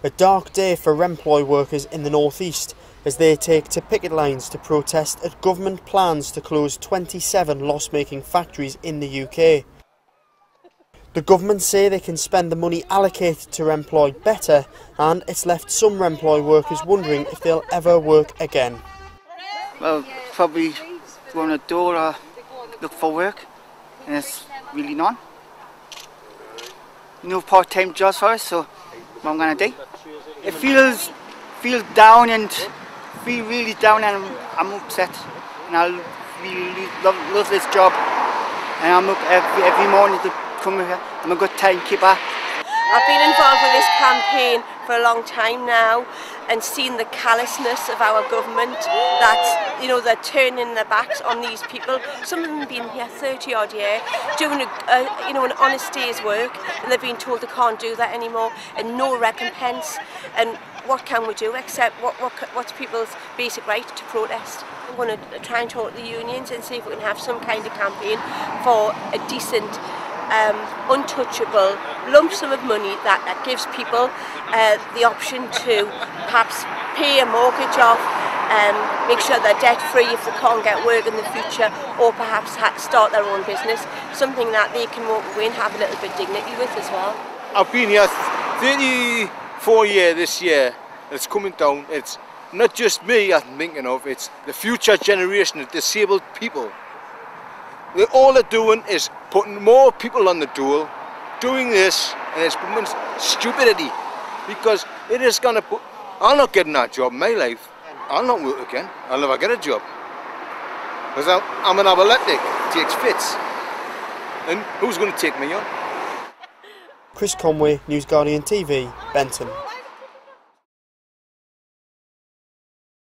A dark day for Remploy workers in the North East as they take to picket lines to protest at government plans to close 27 loss-making factories in the UK. The government say they can spend the money allocated to Remploy better, and it's left some Remploy workers wondering if they'll ever work again. Well, probably go on a door or look for work, and it's really none. No part-time jobs for us, so what I'm going to do. It feels down and feel really down, and I'm upset, and I really love this job, and I'm up every morning to come here. I'm a good timekeeper. I've been involved with this campaign for a long time now and seen the callousness of our government, that, you know, they're turning their backs on these people. Some of them have been here 30 odd years doing an honest day's work, and they've been told they can't do that anymore and no recompense. And what can we do except what's people's basic right to protest? I'm going to try and talk to the unions and see if we can have some kind of campaign for a decent, untouchable lump sum of money that gives people the option to perhaps pay a mortgage off, make sure they're debt free if they can't get work in the future, or perhaps start their own business, something that they can walk away and have a little bit of dignity with as well. I've been here 34 years this year. It's coming down. It's not just me I'm thinking of, it's the future generation of disabled people. All they're doing is putting more people on the dole, doing this, and it's becoming stupidity, because it is going to put... I'm not getting that job in my life. I'll not work again. I'll never get a job. Because I'm an athletic, takes fits. And who's going to take me on? Chris Conway, News Guardian TV, Benton.